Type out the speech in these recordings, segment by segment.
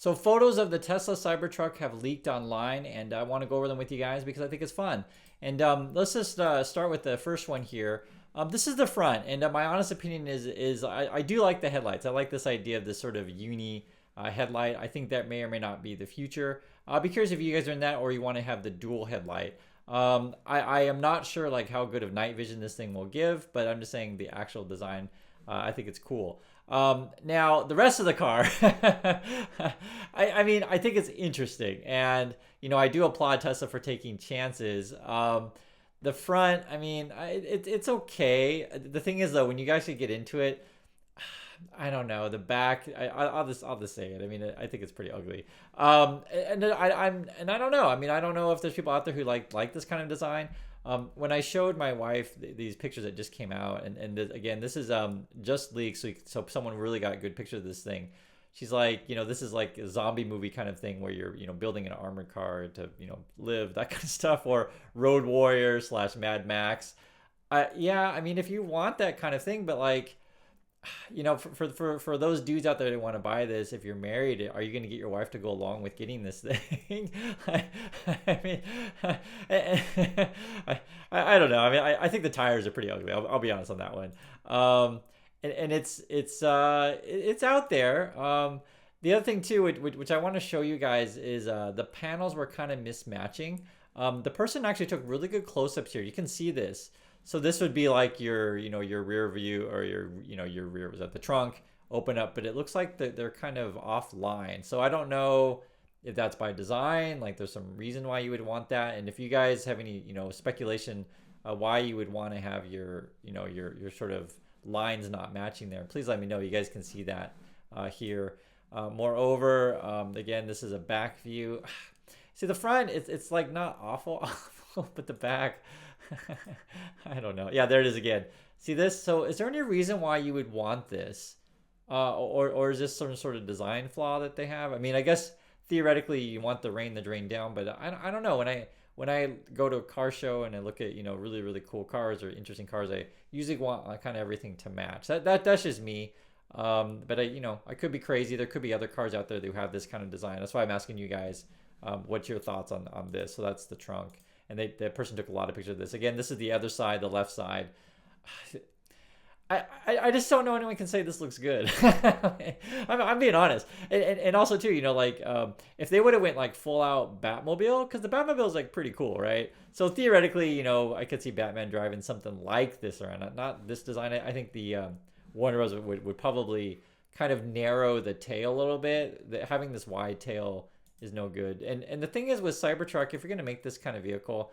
So photos of the Tesla Cybertruck have leaked online, and I want to go over them with you guys because I think it's fun. And let's just start with the first one here. This is the front, and my honest opinion is I do like the headlights. I like this idea of this sort of uni headlight. I think that may or may not be the future. I'll be curious if you guys are in that or you want to have the dual headlight. I am not sure like how good of night vision this thing will give, but I'm just saying the actual design. I think it's cool. Now the rest of the car, I mean, I think it's interesting, and I do applaud Tesla for taking chances. The front, I mean, it's okay. The thing is, though, when you guys should get into it, I don't know. The back, I'll just say it. I mean, I think it's pretty ugly. And I don't know. I mean, I don't know if there's people out there who like this kind of design. When I showed my wife these pictures that just came out, and again, this is just leaked, so someone really got a good picture of this thing. She's like, this is like a zombie movie kind of thing where you're, building an armored car to, live, that kind of stuff, or Road Warrior / Mad Max. Yeah, I mean, if you want that kind of thing, but like, for those dudes out there that want to buy this, if you're married, are you going to get your wife to go along with getting this thing? I mean, I don't know. I mean, I think the tires are pretty ugly. I'll be honest on that one. And it's out there. The other thing too, which I want to show you guys, is the panels were kind of mismatching. The person actually took really good close-ups here. You can see this. So this would be like your rear view, or your rear was at the trunk, open up, but it looks like they're kind of offline. So I don't know if that's by design, like there's some reason why you would want that. And if you guys have any, speculation why you would want to have your sort of lines not matching there, please let me know. You guys can see that here. Moreover, again, this is a back view. See the front, it's like not awful, but the back, I don't know. Yeah, there it is again. See this? So is there any reason why you would want this? Or is this some sort of design flaw that they have? I mean, I guess theoretically you want the rain to drain down, but I don't know. When I go to a car show and I look at, really, really cool cars or interesting cars, I usually want kind of everything to match. That's just me. But I could be crazy. There could be other cars out there who have this kind of design. That's why I'm asking you guys, what's your thoughts on this? So that's the trunk. And the person took a lot of pictures of this. Again, this is the other side, the left side. I just don't know anyone can say this looks good. I'm being honest. And also too, if they would have went like full out Batmobile, because the Batmobile is like pretty cool, right? So theoretically, I could see Batman driving something like this around. Not this design. I think the Warner Bros. would probably kind of narrow the tail a little bit. Having this wide tail is no good. And the thing is with Cybertruck, if you're gonna make this kind of vehicle,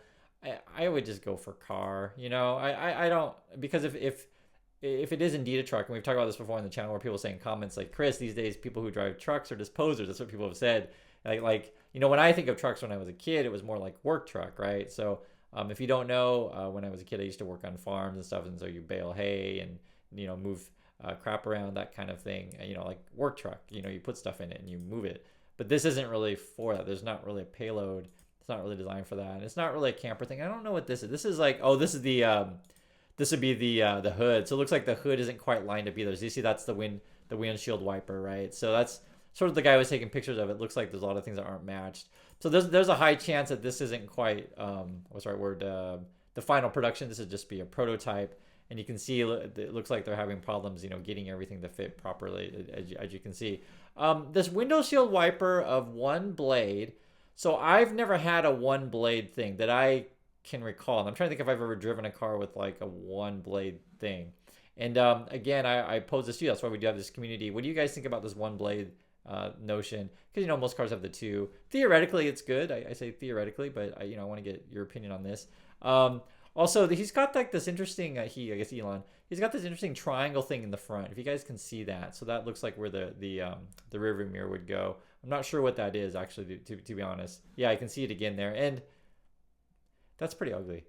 I would just go for car. I don't, because if it is indeed a truck, and we've talked about this before on the channel, where people saying comments like, Chris, these days people who drive trucks are just posers. That's what people have said. Like when I think of trucks when I was a kid, it was more like work truck, right? So if you don't know, when I was a kid, I used to work on farms and stuff, and so you bale hay and move crap around, that kind of thing. Like work truck, you put stuff in it and you move it. But this isn't really for that. There's not really a payload. It's not really designed for that. And it's not really a camper thing. I don't know what this is. This is like, this is the this would be the hood. So it looks like the hood isn't quite lined up either. So you see that's the windshield wiper, right? So that's sort of the guy who was taking pictures of it. Looks like there's a lot of things that aren't matched. So there's a high chance that this isn't quite what's the right word? The final production. This would just be a prototype. And you can see it looks like they're having problems, getting everything to fit properly, as you can see. This window shield wiper of one blade. So I've never had a one blade thing that I can recall. And I'm trying to think if I've ever driven a car with like a one blade thing. And again, I pose this to you. That's why we do have this community. What do you guys think about this one blade notion? Because most cars have the two. Theoretically, it's good. I say theoretically, but I want to get your opinion on this. Also, he's got like this interesting, I guess Elon, he's got this interesting triangle thing in the front, if you guys can see that. So that looks like where the rear view mirror would go. I'm not sure what that is, actually, to be honest. Yeah, I can see it again there. And that's pretty ugly.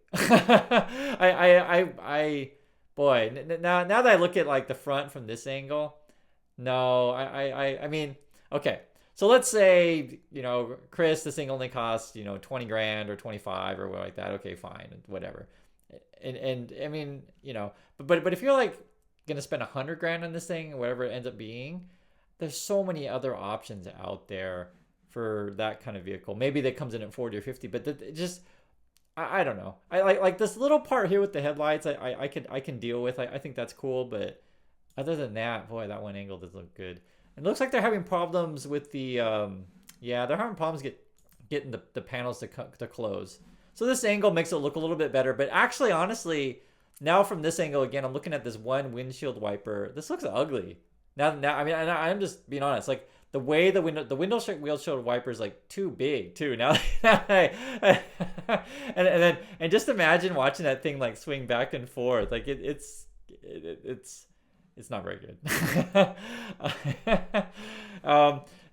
Boy, now that I look at like the front from this angle, no, I mean, okay. So let's say, Chris, this thing only costs, 20 grand or 25 or like that. Okay, fine, whatever. And I mean, but if you're like gonna spend 100 grand on this thing, whatever it ends up being, there's so many other options out there for that kind of vehicle. Maybe that comes in at 40 or 50, but just I don't know. I like this little part here with the headlights. I can deal with. I think that's cool, but other than that, boy, that one angle does look good. It looks like they're having problems with the yeah, they're having problems getting the panels to close. So this angle makes it look a little bit better, but actually, honestly, now from this angle again, I'm looking at this one windshield wiper. This looks ugly. Now, I mean, I'm just being honest. Like the way the windshield wiper is like too big too. Now, and just imagine watching that thing like swing back and forth. Like it's not very good.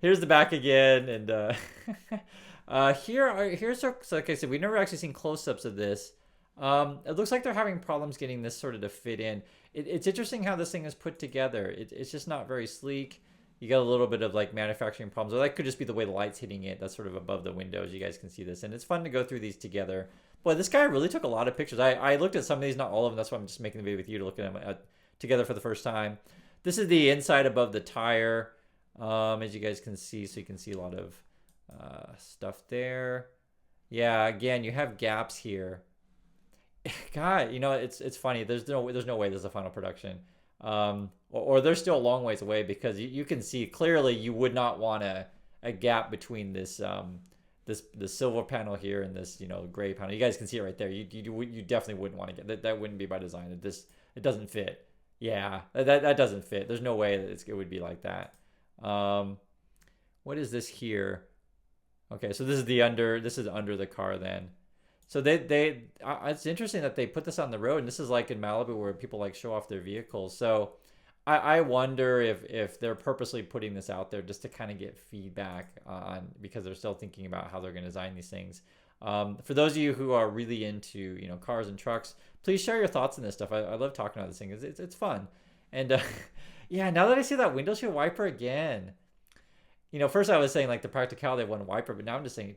Here's the back again, and here's our, so like I said, we've never actually seen close-ups of this. It looks like they're having problems getting this sort of to fit in. It's interesting how this thing is put together. It's just not very sleek. You got a little bit of like manufacturing problems, or that could just be the way the light's hitting it. That's sort of above the windows. You guys can see this, and it's fun to go through these together. Boy, this guy really took a lot of pictures. I looked at some of these, not all of them. That's why I'm just making the video with you to look at them together for the first time. This is the inside above the tire, as you guys can see. So you can see a lot of stuff there. Yeah, again, you have gaps here. God, you know, it's funny. There's no way this is a final production, or they're still a long ways away, because you can see clearly you would not want a gap between this the silver panel here and this, you know, gray panel. You guys can see it right there. You definitely wouldn't want to get that. That wouldn't be by design. It doesn't fit. Yeah, that doesn't fit. There's no way that it would be like that. What is this here? Okay, so this is under the car then. So it's interesting that they put this on the road, and this is like in Malibu where people like show off their vehicles. So I wonder if they're purposely putting this out there just to kind of get feedback on, because they're still thinking about how they're going to design these things. For those of you who are really into, you know, cars and trucks, please share your thoughts on this stuff. I love talking about this thing. It's fun. And yeah, now that I see that windshield wiper again, you know, first I was saying like the practicality of one wiper, but now I'm just saying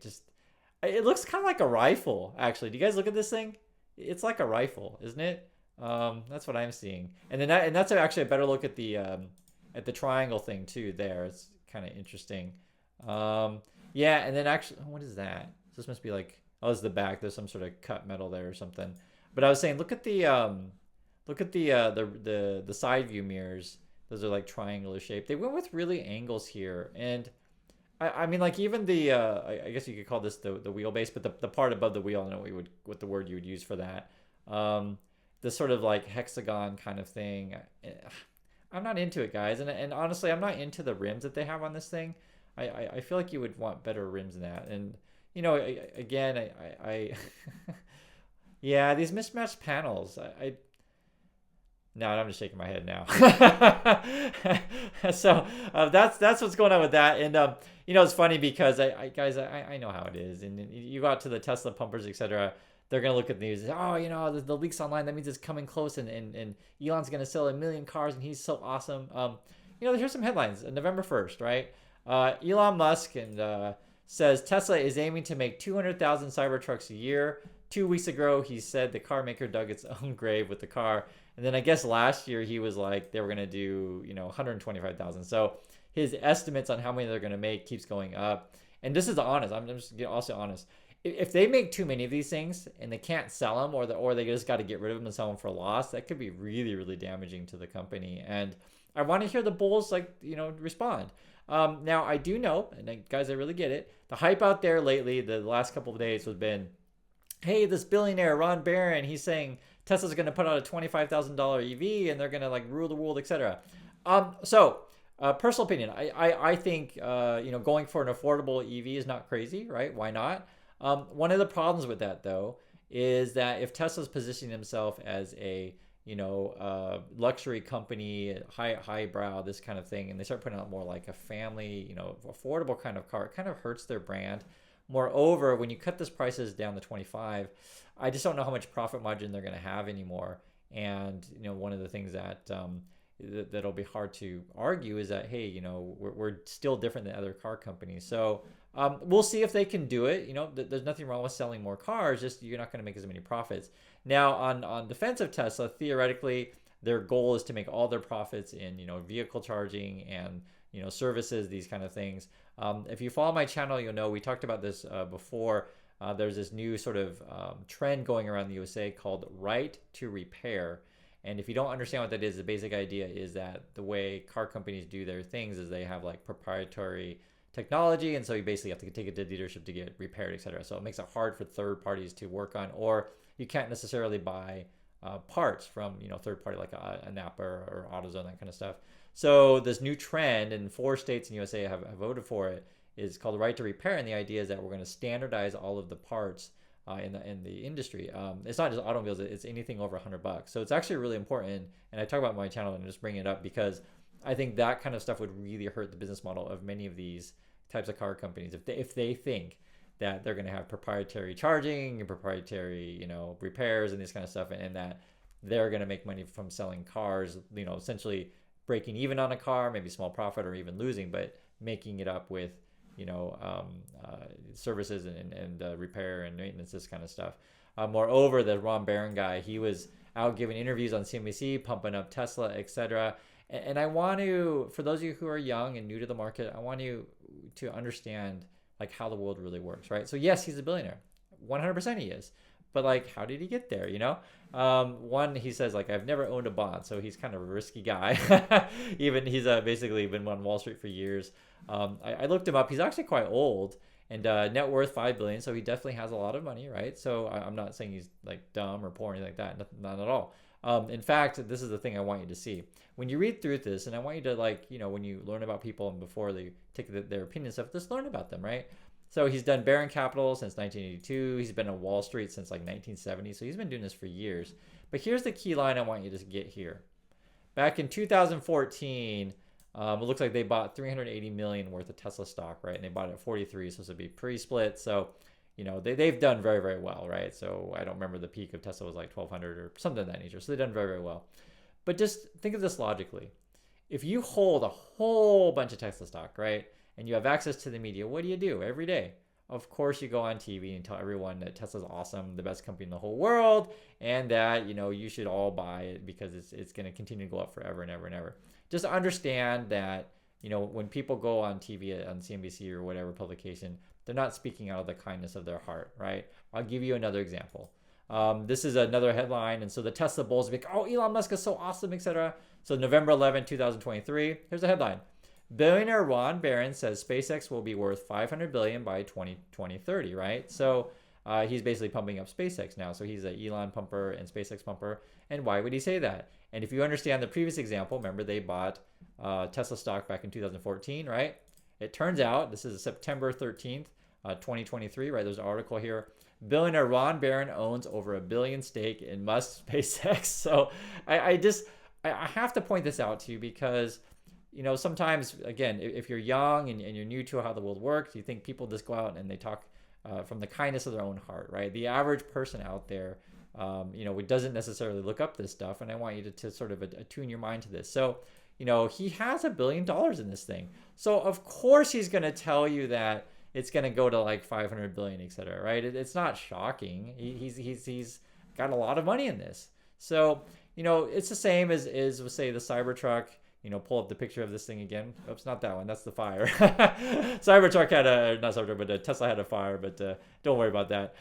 it looks kind of like a rifle, actually. Do you guys look at this thing? It's like a rifle, isn't it? That's what I'm seeing. And then that's actually a better look at the triangle thing too there. It's kind of interesting. Yeah, and then actually, what is that? This must be like, oh, it's the back. There's some sort of cut metal there or something. But I was saying, look at the side view mirrors. Those are like triangular shape. They went with really angles here, and I mean, like even the I guess you could call this the wheelbase, but the part above the wheel, I don't know what the word you would use for that. This sort of like hexagon kind of thing. I'm not into it, guys, and honestly, I'm not into the rims that they have on this thing. I feel like you would want better rims than that, and you know, again, I yeah, these mismatched panels, no, I'm just shaking my head now. So that's what's going on with that. And you know, it's funny because guys, I know how it is. And you go out to the Tesla pumpers, etc. They're gonna look at the news. Oh, you know, the leaks online. That means it's coming close, and Elon's gonna sell 1 million cars, and he's so awesome. You know, here's some headlines. November 1st, right? Elon Musk says Tesla is aiming to make 200,000 Cybertrucks a year. 2 weeks ago, he said the car maker dug its own grave with the car. And then I guess last year he was like they were going to do, you know, 125,000. So his estimates on how many they're going to make keeps going up. And this is honest. I'm just also honest. If they make too many of these things and they can't sell them, or they just got to get rid of them and sell them for a loss, that could be really, really damaging to the company. And I want to hear the bulls, like, you know, respond. Now, I do know, and guys, I really get it. The hype out there lately, the last couple of days, has been, hey, this billionaire, Ron Barron, he's saying Tesla's going to put out a $25,000 EV and they're going to like rule the world, etc. So, personal opinion, I think, you know, going for an affordable EV is not crazy, right? Why not? One of the problems with that, though, is that if Tesla's positioning himself as a, you know, luxury company, highbrow, this kind of thing, and they start putting out more like a family, you know, affordable kind of car, it kind of hurts their brand. Moreover, when you cut this prices down to 25, I just don't know how much profit margin they're going to have anymore. And, you know, one of the things that that'll be hard to argue is that, hey, you know, we're still different than other car companies. So we'll see if they can do it. You know, there's nothing wrong with selling more cars, just you're not going to make as many profits. Now, on defense of Tesla, theoretically, their goal is to make all their profits in, you know, vehicle charging and, services, these kind of things. If you follow my channel, you'll know we talked about this before. There's this new sort of trend going around the USA called right to repair. And if you don't understand what that is, the basic idea is that the way car companies do their things is they have like proprietary technology, and so you basically have to take it to the dealership to get repaired, etc. So it makes it hard for third parties to work on, or you can't necessarily buy parts from third party like a Napa or AutoZone, that kind of stuff. So this new trend, and 4 states in USA have voted for it, is called the right to repair, and the idea is that we're going to standardize all of the parts in the industry. It's not just automobiles; it's anything over $100. So it's actually really important, and I talk about my channel and just bring it up because I think that kind of stuff would really hurt the business model of many of these types of car companies if they think that they're going to have proprietary charging and proprietary repairs and this kind of stuff, and that they're going to make money from selling cars, essentially breaking even on a car, maybe small profit or even losing, but making it up with services and repair and maintenance, this kind of stuff. Moreover, the Ron Barron guy, he was out giving interviews on CNBC, pumping up Tesla, etc. And I want to, for those of you who are young and new to the market, I want you to understand like how the world really works, right? So yes, he's a billionaire, 100% he is. But like, how did he get there? One, he says like, I've never owned a bond, so he's kind of a risky guy. Even he's basically been on Wall Street for years. I looked him up. He's actually quite old, and net worth $5 billion. So he definitely has a lot of money, right? So I'm not saying he's like dumb or poor or anything like that. Not at all. In fact, this is the thing I want you to see when you read through this, and I want you to when you learn about people and before they take their opinion stuff, just learn about them, right? So he's done Barron Capital since 1982. He's been on Wall Street since like 1970. So he's been doing this for years. But here's the key line I want you to get here. Back in 2014, it looks like they bought $380 million worth of Tesla stock, right? And they bought it at 43, so this would be pre-split. So, they've done very, very well, right? So I don't remember the peak of Tesla was like 1,200 or something of that nature. So they've done very, very well. But just think of this logically. If you hold a whole bunch of Tesla stock, right, and you have access to the media, what do you do every day? Of course, you go on TV and tell everyone that Tesla's awesome, the best company in the whole world, and that, you should all buy it because it's going to continue to go up forever and ever and ever. Just understand that, when people go on TV, on CNBC or whatever publication, they're not speaking out of the kindness of their heart, right? I'll give you another example. This is another headline, and so the Tesla bulls are like, oh, Elon Musk is so awesome, etc. So November 11, 2023, here's the headline. Billionaire Ron Barron says SpaceX will be worth $500 billion by 2030, right? So he's basically pumping up SpaceX now. So he's an Elon pumper and SpaceX pumper. And why would he say that? And if you understand the previous example, remember they bought Tesla stock back in 2014, right? It turns out, this is September 13th, 2023, right? There's an article here. Billionaire Ron Barron owns over $1 billion stake in Musk SpaceX. So I have to point this out to you because sometimes, again, if you're young and you're new to how the world works, you think people just go out and they talk from the kindness of their own heart, right? The average person out there, doesn't necessarily look up this stuff. And I want you to sort of attune your mind to this. So, he has $1 billion in this thing. So of course he's going to tell you that it's going to go to like 500 billion, et cetera, right? It's not shocking. He's got a lot of money in this. So, it's the same as say the Cybertruck. Pull up the picture of this thing again. Oops, not that one. That's the fire. Cybertruck had not Cybertruck, but Tesla had a fire, but don't worry about that.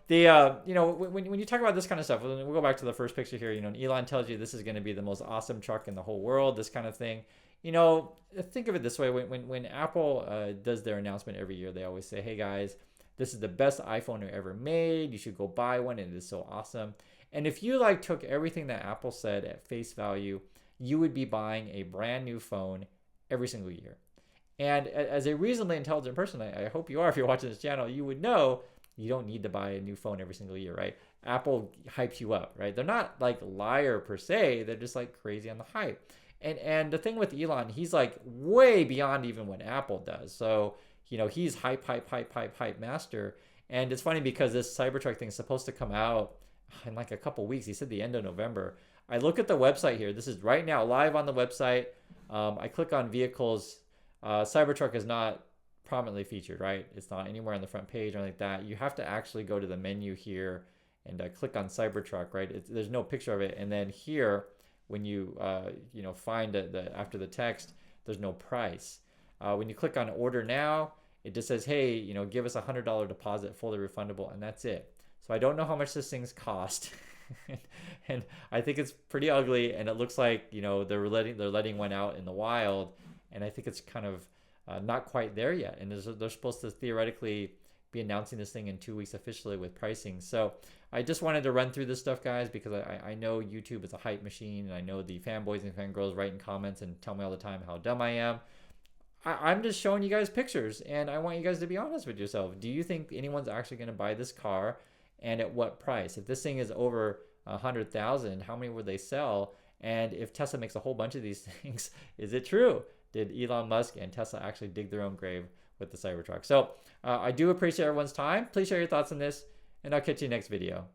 When you talk about this kind of stuff, we'll go back to the first picture here. Elon tells you this is going to be the most awesome truck in the whole world, this kind of thing. Think of it this way. When Apple does their announcement every year, they always say, hey guys, this is the best iPhone ever made. You should go buy one. It is so awesome. And if you took everything that Apple said at face value, you would be buying a brand new phone every single year. And as a reasonably intelligent person, I hope you are, if you're watching this channel, you would know you don't need to buy a new phone every single year, right? Apple hypes you up, right? They're not like liar per se. They're just like crazy on the hype. And the thing with Elon, he's like way beyond even what Apple does. So, he's hype master. And it's funny because this Cybertruck thing is supposed to come out in like a couple weeks. He said the end of November. I look at the website here. This is right now live on the website. I click on vehicles. Cybertruck is not prominently featured, right? It's not anywhere on the front page or anything like that. You have to actually go to the menu here and click on Cybertruck, right? There's no picture of it. And then here, when you find the after the text, there's no price. When you click on order now, it just says, hey, you know, give us $100 deposit, fully refundable, and that's it. So I don't know how much this thing's cost. And I think it's pretty ugly, and it looks like, you know, they're letting one out in the wild, and I think it's kind of not quite there yet. And they're supposed to theoretically be announcing this thing in 2 weeks officially with pricing. So I just wanted to run through this stuff, guys, because I know YouTube is a hype machine, and I know the fanboys and fangirls write in comments and tell me all the time how dumb I am. I'm just showing you guys pictures, and I want you guys to be honest with yourself. Do you think anyone's actually going to buy this car, and at what price? If this thing is over 100,000, how many would they sell? And if Tesla makes a whole bunch of these things, is it true? Did Elon Musk and Tesla actually dig their own grave with the Cybertruck? So I do appreciate everyone's time. Please share your thoughts on this, and I'll catch you next video.